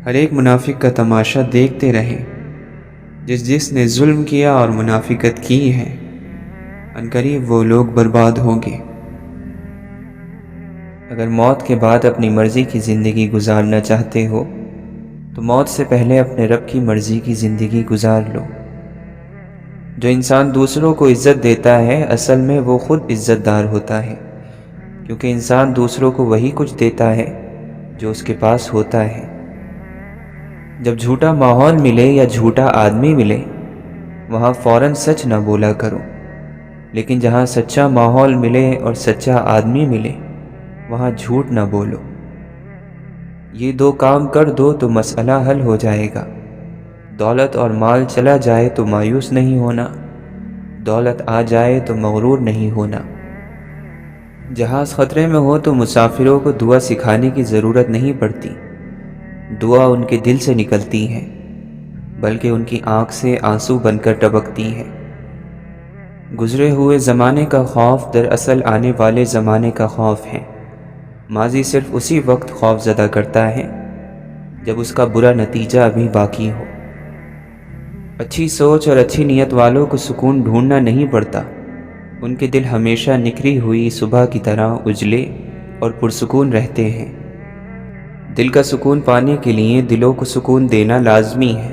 ہر ایک منافق کا تماشا دیکھتے رہے۔ جس نے ظلم کیا اور منافقت کی ہے، عنقریب وہ لوگ برباد ہوں گے۔ اگر موت کے بعد اپنی مرضی کی زندگی گزارنا چاہتے ہو تو موت سے پہلے اپنے رب کی مرضی کی زندگی گزار لو۔ جو انسان دوسروں کو عزت دیتا ہے اصل میں وہ خود عزت دار ہوتا ہے، کیونکہ انسان دوسروں کو وہی کچھ دیتا ہے جو اس کے پاس ہوتا ہے۔ جب جھوٹا ماحول ملے یا جھوٹا آدمی ملے وہاں فوراً سچ نہ بولا کرو، لیکن جہاں سچا ماحول ملے اور سچا آدمی ملے وہاں جھوٹ نہ بولو۔ یہ 2 کام کر دو تو مسئلہ حل ہو جائے گا۔ دولت اور مال چلا جائے تو مایوس نہیں ہونا، دولت آ جائے تو مغرور نہیں ہونا۔ جہاز خطرے میں ہو تو مسافروں کو دعا سکھانے کی ضرورت نہیں پڑتی، دعا ان کے دل سے نکلتی ہے، بلکہ ان کی آنکھ سے آنسو بن کر ٹپکتی ہے۔ گزرے ہوئے زمانے کا خوف دراصل آنے والے زمانے کا خوف ہے۔ ماضی صرف اسی وقت خوف زدہ کرتا ہے جب اس کا برا نتیجہ ابھی باقی ہو۔ اچھی سوچ اور اچھی نیت والوں کو سکون ڈھونڈنا نہیں پڑتا، ان کے دل ہمیشہ نکھری ہوئی صبح کی طرح اجلے اور پرسکون رہتے ہیں۔ دل کا سکون پانے کے لیے دلوں کو سکون دینا لازمی ہے۔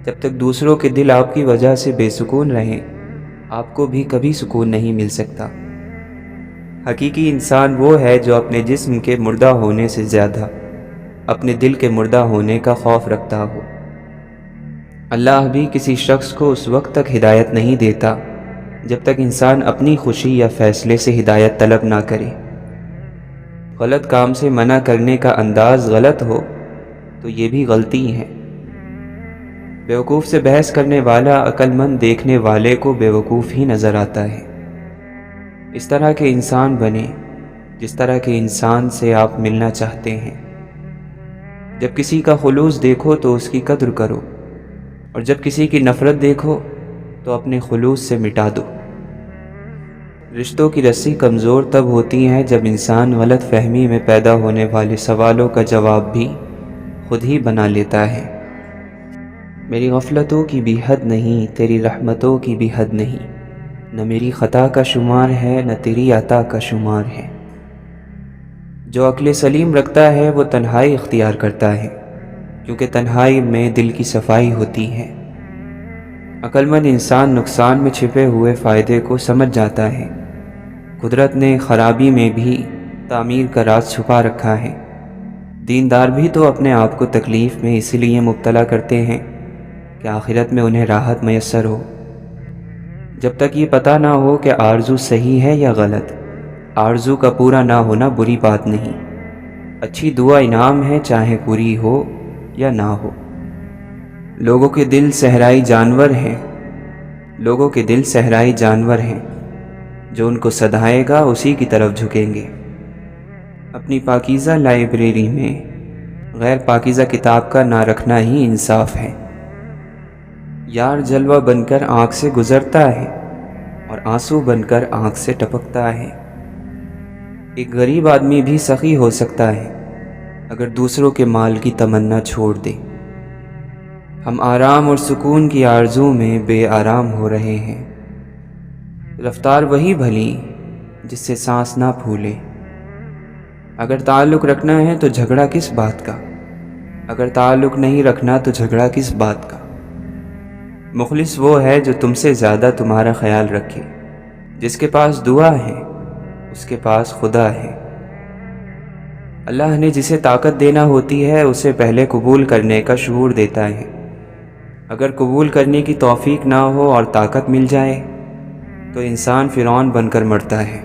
جب تک دوسروں کے دل آپ کی وجہ سے بے سکون رہیں، آپ کو بھی کبھی سکون نہیں مل سکتا۔ حقیقی انسان وہ ہے جو اپنے جسم کے مردہ ہونے سے زیادہ اپنے دل کے مردہ ہونے کا خوف رکھتا ہو۔ اللہ بھی کسی شخص کو اس وقت تک ہدایت نہیں دیتا جب تک انسان اپنی خوشی یا فیصلے سے ہدایت طلب نہ کرے۔ غلط کام سے منع کرنے کا انداز غلط ہو تو یہ بھی غلطی ہے۔ بیوقوف سے بحث کرنے والا عقل مند دیکھنے والے کو بیوقوف ہی نظر آتا ہے۔ اس طرح کے انسان بنے جس طرح کے انسان سے آپ ملنا چاہتے ہیں۔ جب کسی کا خلوص دیکھو تو اس کی قدر کرو، اور جب کسی کی نفرت دیکھو تو اپنے خلوص سے مٹا دو۔ رشتوں کی رسی کمزور تب ہوتی ہے جب انسان غلط فہمی میں پیدا ہونے والے سوالوں کا جواب بھی خود ہی بنا لیتا ہے۔ میری غفلتوں کی بھی حد نہیں، تیری رحمتوں کی بھی حد نہیں، نہ میری خطا کا شمار ہے نہ تیری عطا کا شمار ہے۔ جو عقل سلیم رکھتا ہے وہ تنہائی اختیار کرتا ہے، کیونکہ تنہائی میں دل کی صفائی ہوتی ہے۔ عقل مند انسان نقصان میں چھپے ہوئے فائدے کو سمجھ جاتا ہے۔ قدرت نے خرابی میں بھی تعمیر کا راز چھپا رکھا ہے۔ دیندار بھی تو اپنے آپ کو تکلیف میں اس لیے مبتلا کرتے ہیں کہ آخرت میں انہیں راحت میسر ہو۔ جب تک یہ پتہ نہ ہو کہ آرزو صحیح ہے یا غلط، آرزو کا پورا نہ ہونا بری بات نہیں۔ اچھی دعا انعام ہے، چاہے پوری ہو یا نہ ہو۔ لوگوں کے دل صحرائی جانور ہیں، لوگوں کے دل صحرائی جانور ہیں، جو ان کو سدھائے گا اسی کی طرف جھکیں گے۔ اپنی پاکیزہ لائبریری میں غیر پاکیزہ کتاب کا نہ رکھنا ہی انصاف ہے۔ یار جلوہ بن کر آنکھ سے گزرتا ہے اور آنسو بن کر آنکھ سے ٹپکتا ہے۔ ایک غریب آدمی بھی سخی ہو سکتا ہے اگر دوسروں کے مال کی تمنا چھوڑ دے۔ ہم آرام اور سکون کی آرزو میں بے آرام ہو رہے ہیں۔ رفتار وہی بھلی جس سے سانس نہ پھولے۔ اگر تعلق رکھنا ہے تو جھگڑا کس بات کا، اگر تعلق نہیں رکھنا تو جھگڑا کس بات کا۔ مخلص وہ ہے جو تم سے زیادہ تمہارا خیال رکھے۔ جس کے پاس دعا ہے اس کے پاس خدا ہے۔ اللہ نے جسے طاقت دینا ہوتی ہے اسے پہلے قبول کرنے کا شعور دیتا ہے۔ اگر قبول کرنے کی توفیق نہ ہو اور طاقت مل جائے تو انسان فرعون بن کر مرتا ہے۔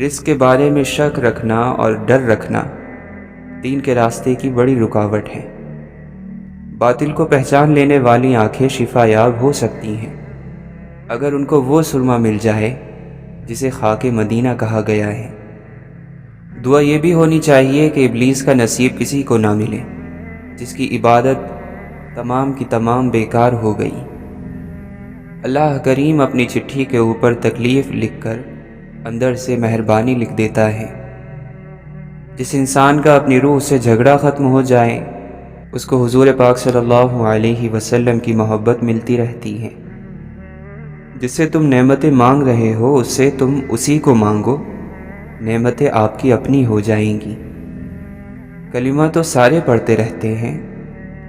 رزق کے بارے میں شک رکھنا اور ڈر رکھنا دین کے راستے کی بڑی رکاوٹ ہے۔ باطل کو پہچان لینے والی آنکھیں شفا یاب ہو سکتی ہیں اگر ان کو وہ سرما مل جائے جسے خاک مدینہ کہا گیا ہے۔ دعا یہ بھی ہونی چاہیے کہ ابلیس کا نصیب کسی کو نہ ملے جس کی عبادت تمام کی تمام بیکار ہو گئی۔ اللہ کریم اپنی چٹھی کے اوپر تکلیف لکھ کر اندر سے مہربانی لکھ دیتا ہے۔ جس انسان کا اپنی روح سے جھگڑا ختم ہو جائے اس کو حضور پاک صلی اللہ علیہ وسلم کی محبت ملتی رہتی ہے۔ جس سے تم نعمتیں مانگ رہے ہو اس سے تم اسی کو مانگو، نعمتیں آپ کی اپنی ہو جائیں گی۔ کلمہ تو سارے پڑھتے رہتے ہیں،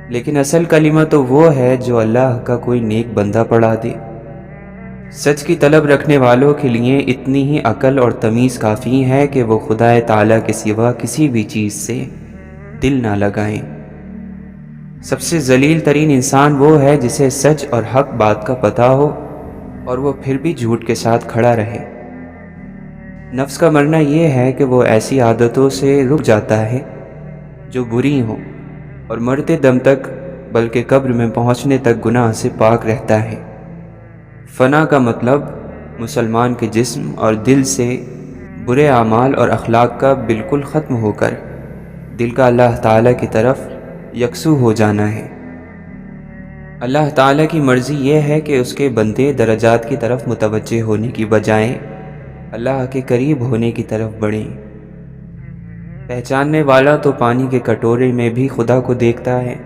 لیکن اصل کلمہ تو وہ ہے جو اللہ کا کوئی نیک بندہ پڑھا دے۔ سچ کی طلب رکھنے والوں کے لیے اتنی ہی عقل اور تمیز کافی ہے کہ وہ خدا تعالیٰ کے سوا کسی بھی چیز سے دل نہ لگائیں۔ سب سے ذلیل ترین انسان وہ ہے جسے سچ اور حق بات کا پتہ ہو اور وہ پھر بھی جھوٹ کے ساتھ کھڑا رہے۔ نفس کا مرنا یہ ہے کہ وہ ایسی عادتوں سے رک جاتا ہے جو بری ہوں اور مرتے دم تک بلکہ قبر میں پہنچنے تک گناہ سے پاک رہتا ہے۔ فنا کا مطلب مسلمان کے جسم اور دل سے برے اعمال اور اخلاق کا بالکل ختم ہو کر دل کا اللہ تعالیٰ کی طرف یکسو ہو جانا ہے۔ اللہ تعالیٰ کی مرضی یہ ہے کہ اس کے بندے درجات کی طرف متوجہ ہونے کی بجائے اللہ کے قریب ہونے کی طرف بڑھیں۔ پہچاننے والا تو پانی کے کٹورے میں بھی خدا کو دیکھتا ہے،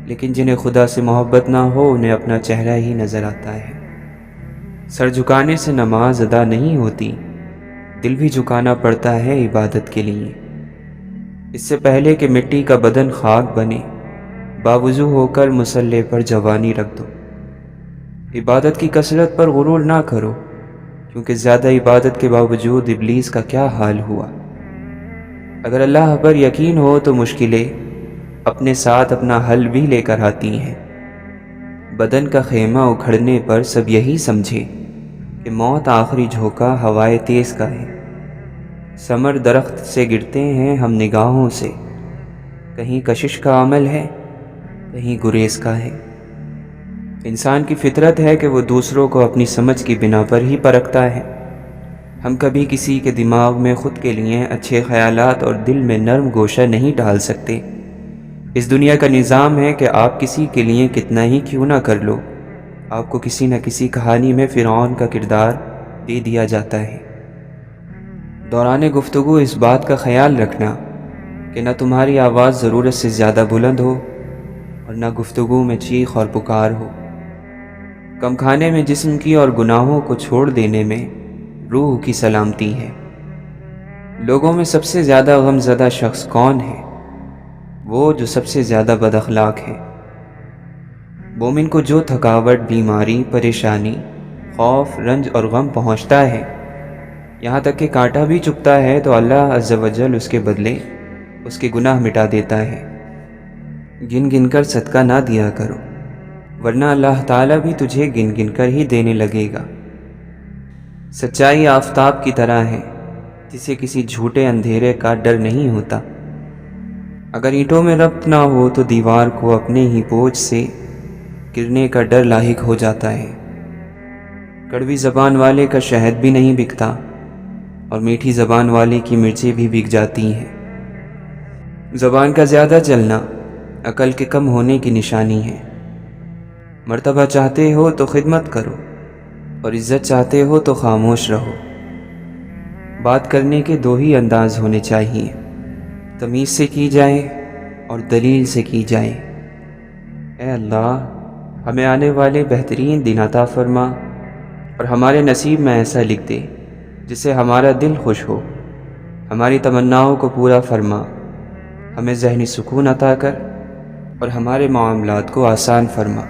لیکن جنہیں خدا سے محبت نہ ہو انہیں اپنا چہرہ ہی نظر آتا ہے۔ سر جھکانے سے نماز ادا نہیں ہوتی، دل بھی جھکانا پڑتا ہے عبادت کے لیے۔ اس سے پہلے کہ مٹی کا بدن خاک بنے، باوضو ہو کر مصلی پر جوانی رکھ دو۔ عبادت کی کثرت پر غرور نہ کرو، کیونکہ زیادہ عبادت کے باوجود ابلیس کا کیا حال ہوا۔ اگر اللہ پر یقین ہو تو مشکلیں اپنے ساتھ اپنا حل بھی لے کر آتی ہیں۔ بدن کا خیمہ اکھڑنے پر سب یہی سمجھے کہ موت آخری جھونکا ہوائے تیز کا ہے۔ ثمر درخت سے گرتے ہیں ہم نگاہوں سے، کہیں کشش کا عمل ہے، کہیں گریز کا ہے۔ انسان کی فطرت ہے کہ وہ دوسروں کو اپنی سمجھ کی بنا پر ہی پرکھتا ہے۔ ہم کبھی کسی کے دماغ میں خود کے لیے اچھے خیالات اور دل میں نرم گوشہ نہیں ڈال سکتے۔ اس دنیا کا نظام ہے کہ آپ کسی کے لیے کتنا ہی کیوں نہ کر لو، آپ کو کسی نہ کسی کہانی میں فرعون کا کردار دے دیا جاتا ہے۔ دوران گفتگو اس بات کا خیال رکھنا کہ نہ تمہاری آواز ضرورت سے زیادہ بلند ہو اور نہ گفتگو میں چیخ اور پکار ہو۔ کم کھانے میں جسم کی اور گناہوں کو چھوڑ دینے میں روح کی سلامتی ہے۔ لوگوں میں سب سے زیادہ غم زدہ شخص کون ہے؟ وہ جو سب سے زیادہ بد اخلاق ہے۔ مومن کو جو تھکاوٹ، بیماری، پریشانی، خوف، رنج اور غم پہنچتا ہے، یہاں تک کہ کانٹا بھی چبھتا ہے، تو اللہ عز و جل اس کے بدلے اس کے گناہ مٹا دیتا ہے۔ گن گن کر صدقہ نہ دیا کرو، ورنہ اللہ تعالیٰ بھی تجھے گن گن کر ہی دینے لگے گا۔ سچائی آفتاب کی طرح ہے جسے کسی جھوٹے اندھیرے کا ڈر نہیں ہوتا۔ اگر اینٹوں میں ربط نہ ہو تو دیوار کو اپنے ہی بوجھ سے گرنے کا ڈر لاحق ہو جاتا ہے۔ کڑوی زبان والے کا شہد بھی نہیں بکتا اور میٹھی زبان والے کی مرچیں بھی بک جاتی ہیں۔ زبان کا زیادہ چلنا عقل کے کم ہونے کی نشانی ہے۔ مرتبہ چاہتے ہو تو خدمت کرو اور عزت چاہتے ہو تو خاموش رہو۔ بات کرنے کے دو ہی انداز ہونے چاہیے، تمیز سے کی جائے اور دلیل سے کی جائے۔ اے اللہ، ہمیں آنے والے بہترین دن عطا فرما اور ہمارے نصیب میں ایسا لکھ دے جس سے ہمارا دل خوش ہو۔ ہماری تمناؤں کو پورا فرما، ہمیں ذہنی سکون عطا کر اور ہمارے معاملات کو آسان فرما۔